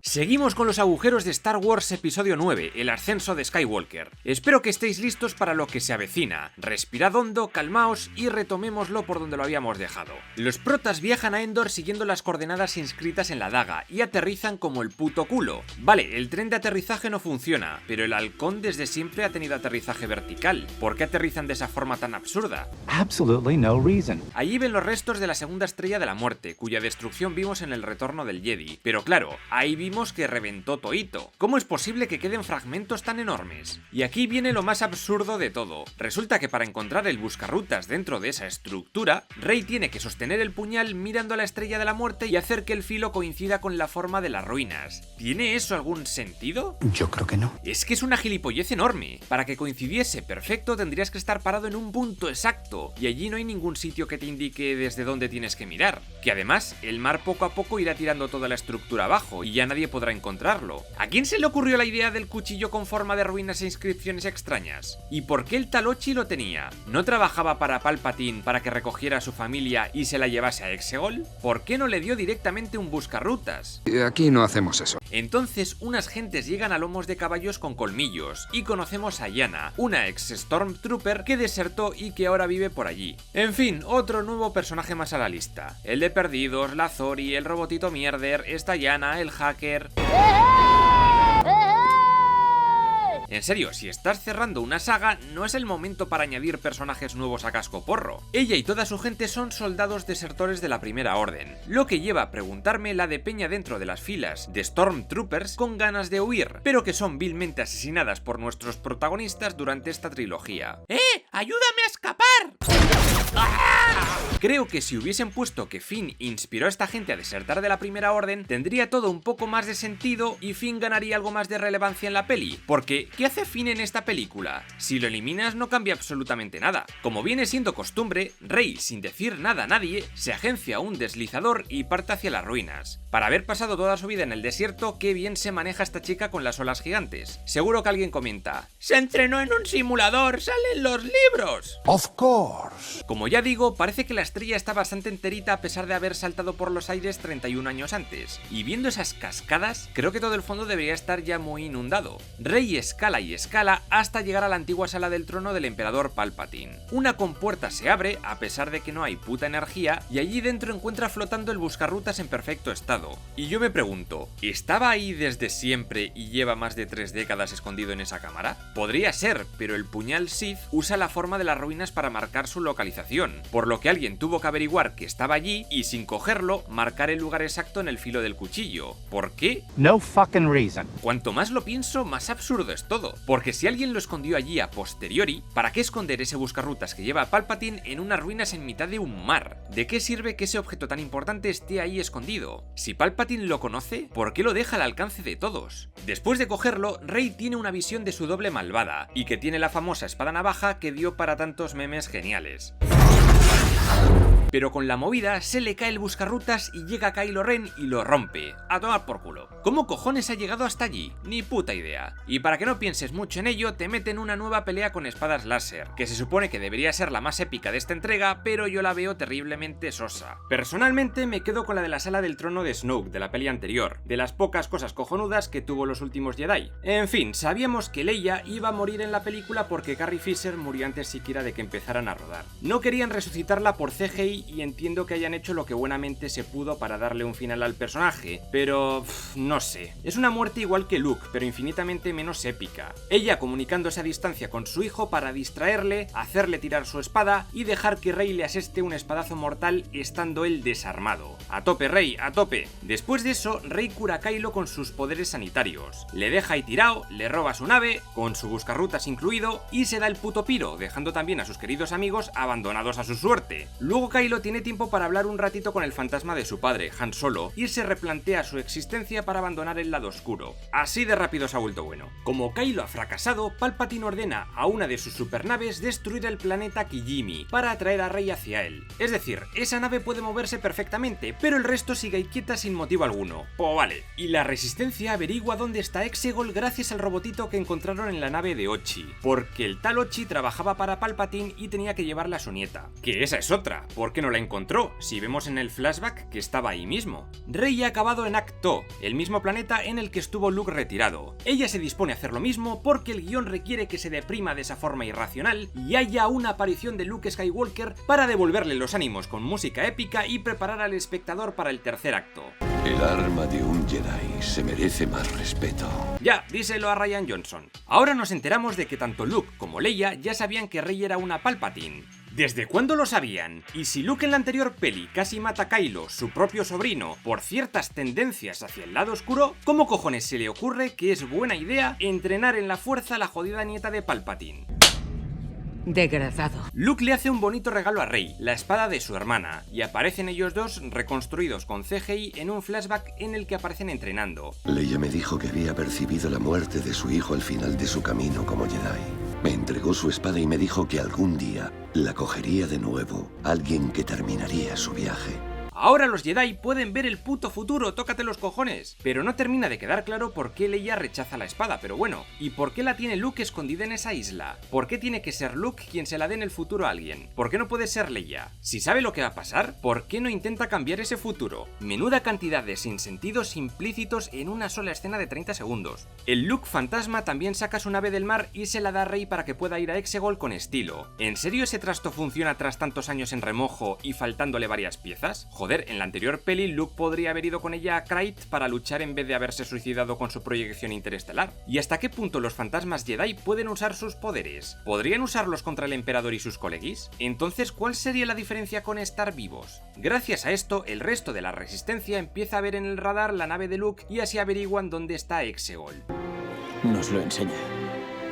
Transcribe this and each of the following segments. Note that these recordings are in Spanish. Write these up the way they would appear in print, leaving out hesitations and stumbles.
Seguimos con los agujeros de Star Wars Episodio 9, el ascenso de Skywalker. Espero que estéis listos para lo que se avecina. Respirad hondo, calmaos y retomémoslo por donde lo habíamos dejado. Los protas viajan a Endor siguiendo las coordenadas inscritas en la daga y aterrizan como el puto culo. Vale, el tren de aterrizaje no funciona, pero el halcón desde siempre ha tenido aterrizaje vertical. ¿Por qué aterrizan de esa forma tan absurda? Absolutely no reason. Allí ven los restos de la segunda estrella de la muerte, cuya destrucción vimos en el retorno del Jedi. Pero claro, ahí vimos que reventó toito. ¿Cómo es posible que queden fragmentos tan enormes? Y aquí viene lo más absurdo de todo. Resulta que para encontrar el buscarrutas dentro de esa estructura, Rey tiene que sostener el puñal mirando a la estrella de la muerte y hacer que el filo coincida con la forma de las ruinas. ¿Tiene eso algún sentido? Yo creo que no. Es que es una gilipollez enorme. Para que coincidiese perfecto tendrías que estar parado en un punto exacto, y allí no hay ningún sitio que te indique desde dónde tienes que mirar. Que además, el mar poco a poco irá tirando toda la estructura abajo y ya nadie podrá encontrarlo. ¿A quién se le ocurrió la idea del cuchillo con forma de ruinas e inscripciones extrañas? ¿Y por qué el Talochi lo tenía? ¿No trabajaba para Palpatine para que recogiera a su familia y se la llevase a Exegol? ¿Por qué no le dio directamente un buscarrutas? Aquí no hacemos eso. Entonces unas gentes llegan a lomos de caballos con colmillos y conocemos a Yana, una ex Stormtrooper que desertó y que ahora vive por allí. En fin, otro nuevo personaje más a la lista. El de Perdidos, la Zori, el robotito mierder, esta Yana, el hacker. En serio, si estás cerrando una saga, no es el momento para añadir personajes nuevos a cascoporro. Ella y toda su gente son soldados desertores de la Primera Orden, lo que lleva a preguntarme la de peña dentro de las filas de Stormtroopers con ganas de huir, pero que son vilmente asesinadas por nuestros protagonistas durante esta trilogía. ¡Ayúdame a escapar! ¡Ah! Creo que si hubiesen puesto que Finn inspiró a esta gente a desertar de la Primera Orden, tendría todo un poco más de sentido y Finn ganaría algo más de relevancia en la peli, porque ¿qué hace Finn en esta película? Si lo eliminas no cambia absolutamente nada. Como viene siendo costumbre, Rey, sin decir nada a nadie, se agencia un deslizador y parte hacia las ruinas. Para haber pasado toda su vida en el desierto, qué bien se maneja esta chica con las olas gigantes. Seguro que alguien comenta: ¡se entrenó en un simulador! ¡Salen los libros! Of course. Como ya digo, parece que la estrella está bastante enterita a pesar de haber saltado por los aires 31 años antes. Y viendo esas cascadas, creo que todo el fondo debería estar ya muy inundado. Rey escala y escala hasta llegar a la antigua sala del trono del emperador Palpatine. Una compuerta se abre, a pesar de que no hay puta energía, y allí dentro encuentra flotando el buscarrutas en perfecto estado. Y yo me pregunto, ¿estaba ahí desde siempre y lleva más de 3 décadas escondido en esa cámara? Podría ser, pero el puñal Sith usa la forma de las ruinas para marcar su localización, por lo que alguien tuvo que averiguar que estaba allí y sin cogerlo, marcar el lugar exacto en el filo del cuchillo. ¿Por qué? No fucking reason. Cuanto más lo pienso, más absurdo es todo, porque si alguien lo escondió allí a posteriori, ¿para qué esconder ese buscarrutas que lleva a Palpatine en unas ruinas en mitad de un mar? ¿De qué sirve que ese objeto tan importante esté ahí escondido? Si Palpatine lo conoce, ¿por qué lo deja al alcance de todos? Después de cogerlo, Rey tiene una visión de su doble malvada, y que tiene la famosa espada navaja que dio para tantos memes geniales. Pero con la movida se le cae el buscarrutas y llega Kylo Ren y lo rompe. A tomar por culo. ¿Cómo cojones ha llegado hasta allí? Ni puta idea. Y para que no pienses mucho en ello, te meten una nueva pelea con espadas láser, que se supone que debería ser la más épica de esta entrega, pero yo la veo terriblemente sosa. Personalmente me quedo con la de la sala del trono de Snoke de la peli anterior, de las pocas cosas cojonudas que tuvo los últimos Jedi. En fin, sabíamos que Leia iba a morir en la película porque Carrie Fisher murió antes siquiera de que empezaran a rodar. No querían resucitarla por CGI y entiendo que hayan hecho lo que buenamente se pudo para darle un final al personaje, pero no sé. Es una muerte igual que Luke, pero infinitamente menos épica. Ella comunicándose a distancia con su hijo para distraerle, hacerle tirar su espada y dejar que Rey le aseste un espadazo mortal estando él desarmado. A tope, Rey, a tope. Después de eso, Rey cura a Kylo con sus poderes sanitarios. Le deja ahí tirado, le roba su nave, con su buscarrutas incluido, y se da el puto piro, dejando también a sus queridos amigos abandonados a su suerte. Luego Kylo tiene tiempo para hablar un ratito con el fantasma de su padre, Han Solo, y se replantea su existencia para abandonar el lado oscuro. Así de rápido se ha vuelto bueno. Como Kylo ha fracasado, Palpatine ordena a una de sus supernaves destruir el planeta Kijimi para atraer a Rey hacia él. Es decir, esa nave puede moverse perfectamente, pero el resto sigue ahí quieta sin motivo alguno. Pues vale. Y la Resistencia averigua dónde está Exegol gracias al robotito que encontraron en la nave de Ochi, porque el tal Ochi trabajaba para Palpatine y tenía que llevarla a su nieta. Que esa es otra, porque qué no la encontró, si vemos en el flashback que estaba ahí mismo? Rey ha acabado en Ahch-To, el mismo planeta en el que estuvo Luke retirado. Ella se dispone a hacer lo mismo porque el guión requiere que se deprima de esa forma irracional y haya una aparición de Luke Skywalker para devolverle los ánimos con música épica y preparar al espectador para el tercer acto. El arma de un Jedi se merece más respeto. Ya, díselo a Rian Johnson. Ahora nos enteramos de que tanto Luke como Leia ya sabían que Rey era una Palpatine. ¿Desde cuándo lo sabían? Y si Luke en la anterior peli casi mata a Kylo, su propio sobrino, por ciertas tendencias hacia el lado oscuro, ¿cómo cojones se le ocurre que es buena idea entrenar en la fuerza a la jodida nieta de Palpatine? Degradado. Luke le hace un bonito regalo a Rey, la espada de su hermana, y aparecen ellos dos reconstruidos con CGI en un flashback en el que aparecen entrenando. Leia me dijo que había percibido la muerte de su hijo al final de su camino como Jedi. Me entregó su espada y me dijo que algún día la cogería de nuevo alguien que terminaría su viaje. Ahora los Jedi pueden ver el puto futuro, tócate los cojones. Pero no termina de quedar claro por qué Leia rechaza la espada, pero bueno. ¿Y por qué la tiene Luke escondida en esa isla? ¿Por qué tiene que ser Luke quien se la dé en el futuro a alguien? ¿Por qué no puede ser Leia? Si sabe lo que va a pasar, ¿por qué no intenta cambiar ese futuro? Menuda cantidad de sinsentidos implícitos en una sola escena de 30 segundos. El Luke fantasma también saca su nave del mar y se la da a Rey para que pueda ir a Exegol con estilo. ¿En serio ese trasto funciona tras tantos años en remojo y faltándole varias piezas? Joder, en la anterior peli Luke podría haber ido con ella a Crait para luchar en vez de haberse suicidado con su proyección interestelar. ¿Y hasta qué punto los fantasmas Jedi pueden usar sus poderes? ¿Podrían usarlos contra el emperador y sus colegis? Entonces, ¿cuál sería la diferencia con estar vivos? Gracias a esto, el resto de la resistencia empieza a ver en el radar la nave de Luke y así averiguan dónde está Exegol. Nos lo enseña.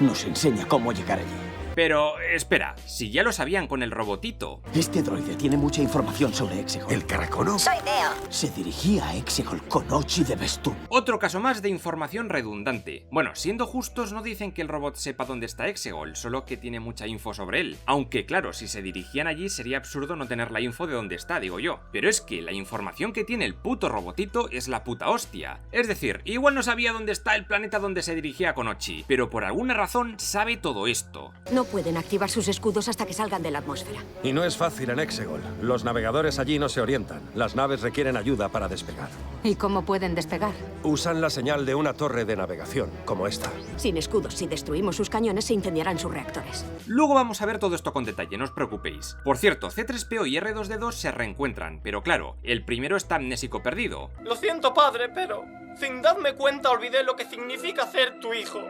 Nos enseña cómo llegar allí. Pero, espera, si ya lo sabían con el robotito. Este droide tiene mucha información sobre Exegol. ¿El caracono? Soy Deo. Se dirigía a Exegol con Ochi de Bestun. Otro caso más de información redundante. Bueno, siendo justos, no dicen que el robot sepa dónde está Exegol, solo que tiene mucha info sobre él. Aunque claro, si se dirigían allí sería absurdo no tener la info de dónde está, digo yo. Pero es que la información que tiene el puto robotito es la puta hostia. Es decir, igual no sabía dónde está el planeta donde se dirigía con Ochi, pero por alguna razón sabe todo esto. No pueden activar sus escudos hasta que salgan de la atmósfera. Y no es fácil en Exegol. Los navegadores allí no se orientan. Las naves requieren ayuda para despegar. ¿Y cómo pueden despegar? Usan la señal de una torre de navegación, como esta. Sin escudos, si destruimos sus cañones, se incendiarán sus reactores. Luego vamos a ver todo esto con detalle, no os preocupéis. Por cierto, C-3PO y R2-D2 se reencuentran, pero claro, el primero está amnésico perdido. Lo siento, padre, pero sin darme cuenta olvidé lo que significa ser tu hijo.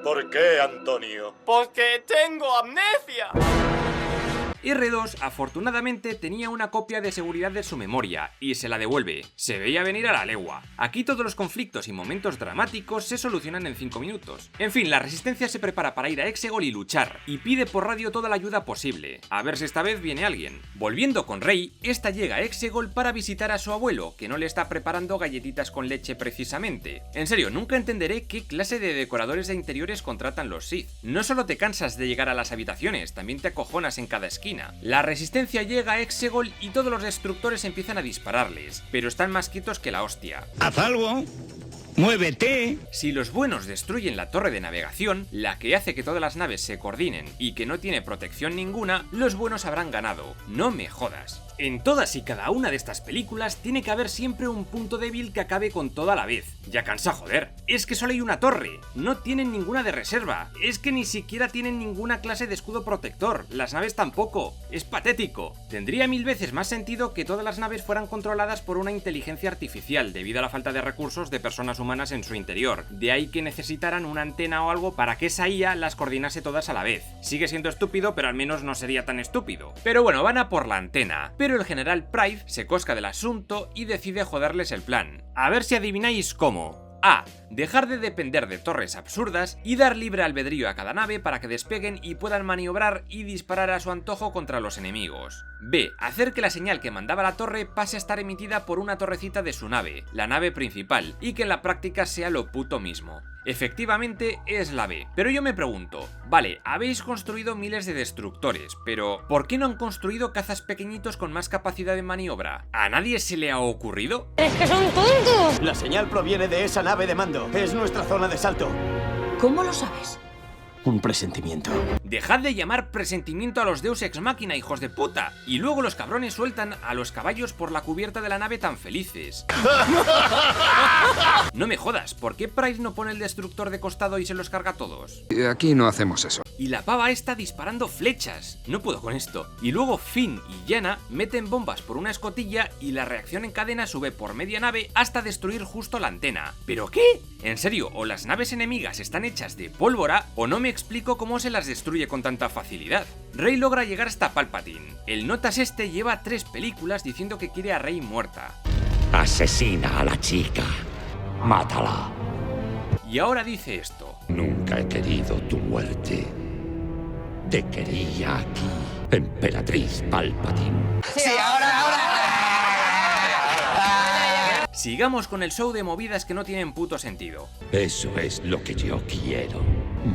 ¿Por qué, Antonio? Porque tengo amnesia. R2 afortunadamente tenía una copia de seguridad de su memoria y se la devuelve. Se veía venir a la legua. Aquí todos los conflictos y momentos dramáticos se solucionan en 5 minutos. En fin, la resistencia se prepara para ir a Exegol y luchar, y pide por radio toda la ayuda posible. A ver si esta vez viene alguien. Volviendo con Rey, esta llega a Exegol para visitar a su abuelo, que no le está preparando galletitas con leche precisamente. En serio, nunca entenderé qué clase de decoradores de interiores contratan los Sith. No solo te cansas de llegar a las habitaciones, también te acojonas en cada esquina. La resistencia llega a Exegol y todos los destructores empiezan a dispararles, pero están más quietos que la hostia. ¡Haz algo! ¡Muévete! Si los buenos destruyen la torre de navegación, la que hace que todas las naves se coordinen y que no tiene protección ninguna, los buenos habrán ganado. No me jodas. En todas y cada una de estas películas tiene que haber siempre un punto débil que acabe con toda a la vez. Ya cansa joder. Es que solo hay una torre. No tienen ninguna de reserva. Es que ni siquiera tienen ninguna clase de escudo protector. Las naves tampoco. Es patético. Tendría 1000 veces más sentido que todas las naves fueran controladas por una inteligencia artificial debido a la falta de recursos de personas humanas en su interior. De ahí que necesitaran una antena o algo para que esa IA las coordinase todas a la vez. Sigue siendo estúpido, pero al menos no sería tan estúpido. Pero bueno, van a por la antena. Pero el general Pryde se cosca del asunto y decide joderles el plan. A ver si adivináis cómo. A. Dejar de depender de torres absurdas y dar libre albedrío a cada nave para que despeguen y puedan maniobrar y disparar a su antojo contra los enemigos. B. Hacer que la señal que mandaba la torre pase a estar emitida por una torrecita de su nave, la nave principal, y que en la práctica sea lo puto mismo. Efectivamente es la B, pero yo me pregunto, vale, habéis construido miles de destructores, pero ¿por qué no han construido cazas pequeñitos con más capacidad de maniobra? ¿A nadie se le ha ocurrido? ¡Es que son tontos! La señal proviene de esa nave de mando. Es nuestra zona de salto. ¿Cómo lo sabes? Un presentimiento. Dejad de llamar presentimiento a los Deus Ex Machina, hijos de puta. Y luego los cabrones sueltan a los caballos por la cubierta de la nave tan felices. No me jodas, ¿por qué Price no pone el destructor de costado y se los carga a todos? Aquí no hacemos eso. Y la pava está disparando flechas. No puedo con esto. Y luego Finn y Yana meten bombas por una escotilla y la reacción en cadena sube por media nave hasta destruir justo la antena. ¿Pero qué? En serio, o las naves enemigas están hechas de pólvora o no me explico cómo se las destruye con tanta facilidad. Rey logra llegar hasta Palpatine. El notas este lleva 3 películas diciendo que quiere a Rey muerta. Asesina a la chica. Mátala. Y ahora dice esto. Nunca he querido tu muerte. Te quería aquí, Emperatriz Palpatine. Sí, ahora. Sigamos con el show de movidas que no tienen puto sentido. Eso es lo que yo quiero.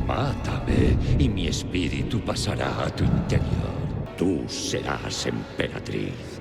Mátame y mi espíritu pasará a tu interior. Tú serás emperatriz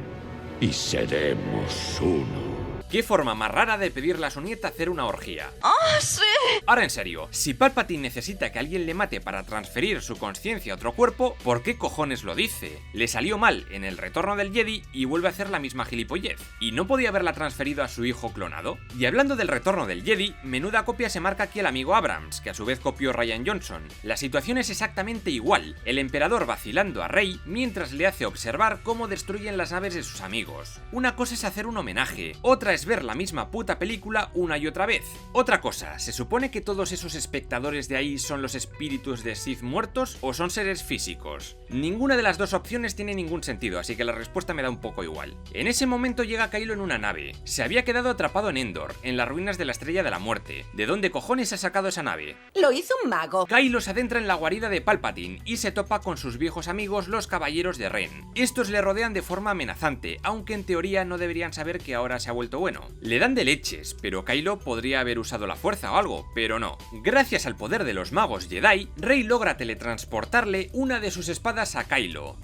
y seremos uno. ¿Qué forma más rara de pedirle a su nieta hacer una orgía? ¡Ah, sí! Ahora en serio, si Palpatine necesita que alguien le mate para transferir su conciencia a otro cuerpo, ¿por qué cojones lo dice? Le salió mal en el Retorno del Jedi y vuelve a hacer la misma gilipollez. ¿Y no podía haberla transferido a su hijo clonado? Y hablando del Retorno del Jedi, menuda copia se marca aquí el amigo Abrams, que a su vez copió Rian Johnson. La situación es exactamente igual, el emperador vacilando a Rey mientras le hace observar cómo destruyen las naves de sus amigos. Una cosa es hacer un homenaje, otra es ver la misma puta película una y otra vez. Otra cosa, ¿se supone que todos esos espectadores de ahí son los espíritus de Sith muertos o son seres físicos? Ninguna de las dos opciones tiene ningún sentido, así que la respuesta me da un poco igual. En ese momento llega Kylo en una nave. Se había quedado atrapado en Endor, en las ruinas de la Estrella de la Muerte. ¿De dónde cojones ha sacado esa nave? Lo hizo un mago. Kylo se adentra en la guarida de Palpatine y se topa con sus viejos amigos los Caballeros de Ren. Estos le rodean de forma amenazante, aunque en teoría no deberían saber que ahora se ha vuelto bueno. Le dan de leches, pero Kylo podría haber usado la fuerza o algo, pero no. Gracias al poder de los magos Jedi, Rey logra teletransportarle una de sus espadas a Kylo.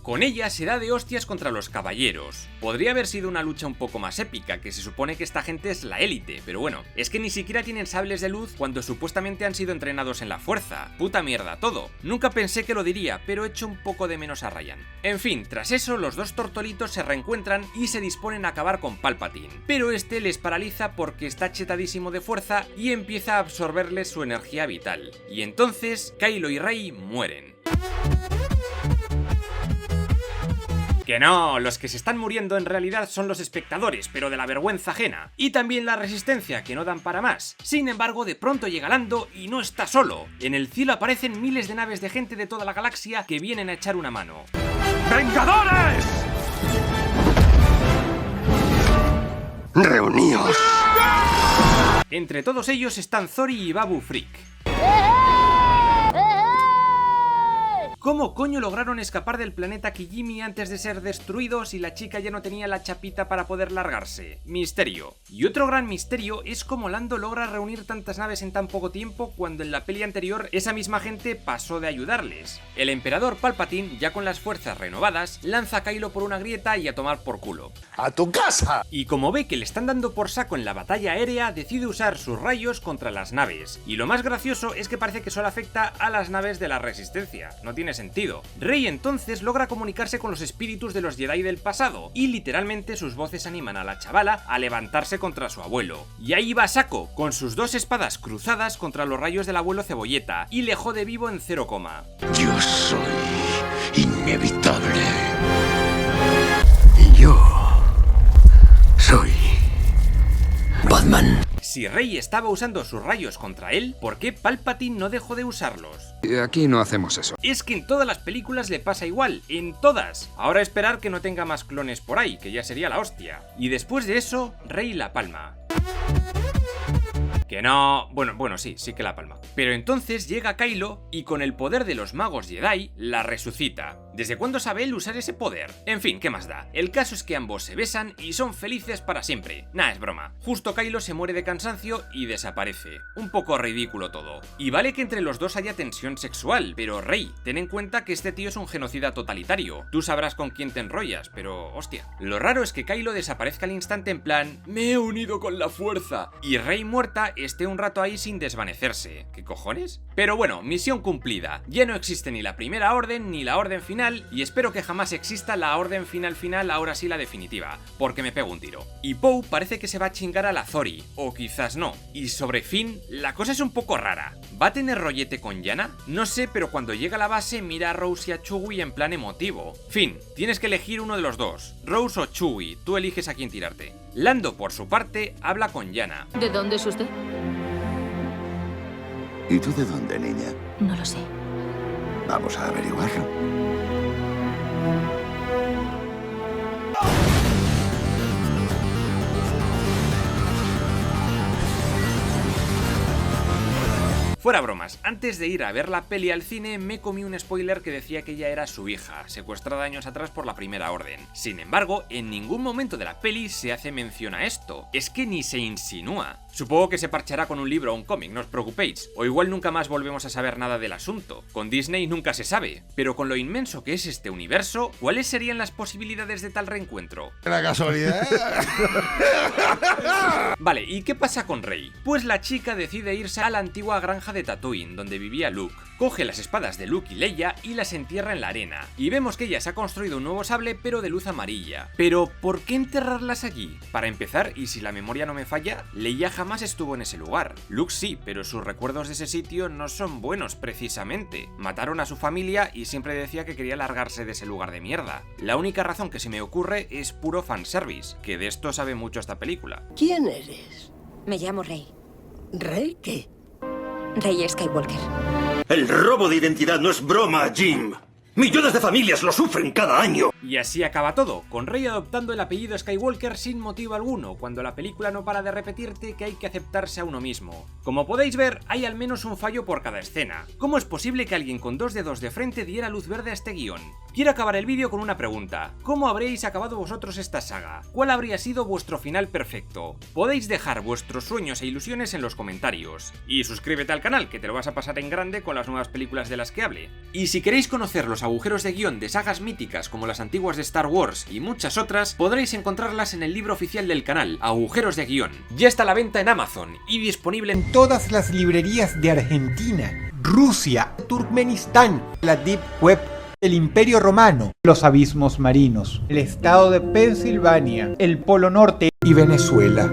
Con ella se da de hostias contra los caballeros. Podría haber sido una lucha un poco más épica, que se supone que esta gente es la élite, pero bueno, es que ni siquiera tienen sables de luz cuando supuestamente han sido entrenados en la fuerza. Puta mierda todo. Nunca pensé que lo diría, pero echo un poco de menos a Ryan. En fin, tras eso los dos tortolitos se reencuentran y se disponen a acabar con Palpatine, pero este les paraliza porque está chetadísimo de fuerza y empieza a absorberles su energía vital. Y entonces Kylo y Rey mueren. Que no, los que se están muriendo en realidad son los espectadores, pero de la vergüenza ajena. Y también la resistencia, que no dan para más. Sin embargo, de pronto llega Lando y no está solo. En el cielo aparecen miles de naves de gente de toda la galaxia que vienen a echar una mano. ¡Vengadores! ¡Reuníos! Entre todos ellos están Zori y Babu Frick. ¿Cómo coño lograron escapar del planeta Kijimi antes de ser destruidos y la chica ya no tenía la chapita para poder largarse? Misterio. Y otro gran misterio es cómo Lando logra reunir tantas naves en tan poco tiempo cuando en la peli anterior esa misma gente pasó de ayudarles. El emperador Palpatine, ya con las fuerzas renovadas, lanza a Kylo por una grieta y a tomar por culo. ¡A tu casa! Y como ve que le están dando por saco en la batalla aérea, decide usar sus rayos contra las naves. Y lo más gracioso es que parece que solo afecta a las naves de la Resistencia. No tiene sentido. Rey entonces logra comunicarse con los espíritus de los Jedi del pasado y literalmente sus voces animan a la chavala a levantarse contra su abuelo. Y ahí va Saco, con sus dos espadas cruzadas contra los rayos del abuelo Cebolleta y le jode vivo en 0, Yo soy inevitable. Yo soy Batman. Si Rey estaba usando sus rayos contra él, ¿por qué Palpatine no dejó de usarlos? Aquí no hacemos eso. Es que en todas las películas le pasa igual, en todas. Ahora esperar que no tenga más clones por ahí, que ya sería la hostia. Y después de eso, Rey la palma. Que no... Bueno, sí que la palma. Pero entonces llega Kylo y con el poder de los magos Jedi la resucita. ¿Desde cuándo sabe él usar ese poder? En fin, ¿qué más da? El caso es que ambos se besan y son felices para siempre. Nah, es broma. Justo Kylo se muere de cansancio y desaparece. Un poco ridículo todo. Y vale que entre los dos haya tensión sexual, pero Rey, ten en cuenta que este tío es un genocida totalitario. Tú sabrás con quién te enrollas, pero hostia. Lo raro es que Kylo desaparezca al instante en plan, me he unido con la fuerza, y Rey muerta esté un rato ahí sin desvanecerse. ¿Qué cojones? Pero bueno, misión cumplida. Ya no existe ni la primera orden ni la orden final, y espero que jamás exista la orden final, ahora sí la definitiva, porque me pego un tiro. Y Poe parece que se va a chingar a la Zori, o quizás no. Y sobre Finn, la cosa es un poco rara. ¿Va a tener rollete con Yana? No sé, pero cuando llega a la base mira a Rose y a Chewie en plan emotivo. Finn, tienes que elegir uno de los dos, Rose o Chewie, tú eliges a quién tirarte. Lando, por su parte, habla con Yana. ¿De dónde es usted? ¿Y tú de dónde, niña? No lo sé. Vamos a averiguarlo. Fuera bromas, antes de ir a ver la peli al cine me comí un spoiler que decía que ella era su hija, secuestrada años atrás por la Primera Orden. Sin embargo, en ningún momento de la peli se hace mención a esto, es que ni se insinúa. Supongo que se parchará con un libro o un cómic, no os preocupéis, o igual nunca más volvemos a saber nada del asunto. Con Disney nunca se sabe, pero con lo inmenso que es este universo, ¿cuáles serían las posibilidades de tal reencuentro? La casualidad. Vale, ¿y qué pasa con Rey? Pues la chica decide irse a la antigua granja de Tatooine, donde vivía Luke. Coge las espadas de Luke y Leia y las entierra en la arena. Y vemos que ella se ha construido un nuevo sable, pero de luz amarilla. Pero, ¿por qué enterrarlas allí? Para empezar, y si la memoria no me falla, Leia jamás estuvo en ese lugar. Luke sí, pero sus recuerdos de ese sitio no son buenos, precisamente. Mataron a su familia y siempre decía que quería largarse de ese lugar de mierda. La única razón que se me ocurre es puro fanservice, que de esto sabe mucho esta película. ¿Quién eres? Me llamo Rey. ¿Rey qué? Rey Skywalker. El robo de identidad no es broma, Jim. Millones de familias lo sufren cada año. Y así acaba todo, con Rey adoptando el apellido Skywalker sin motivo alguno, cuando la película no para de repetirte que hay que aceptarse a uno mismo. Como podéis ver, hay al menos un fallo por cada escena. ¿Cómo es posible que alguien con 2 dedos de frente diera luz verde a este guión? Quiero acabar el vídeo con una pregunta. ¿Cómo habréis acabado vosotros esta saga? ¿Cuál habría sido vuestro final perfecto? Podéis dejar vuestros sueños e ilusiones en los comentarios. Y suscríbete al canal, que te lo vas a pasar en grande con las nuevas películas de las que hable. Y si queréis conocer los agujeros de guión de sagas míticas como las antiguas de Star Wars y muchas otras, podréis encontrarlas en el libro oficial del canal, Agujeros de Guión. Ya está a la venta en Amazon y disponible en todas las librerías de Argentina, Rusia, Turkmenistán, la Deep Web, el Imperio Romano, los abismos marinos, el estado de Pensilvania, el Polo Norte y Venezuela.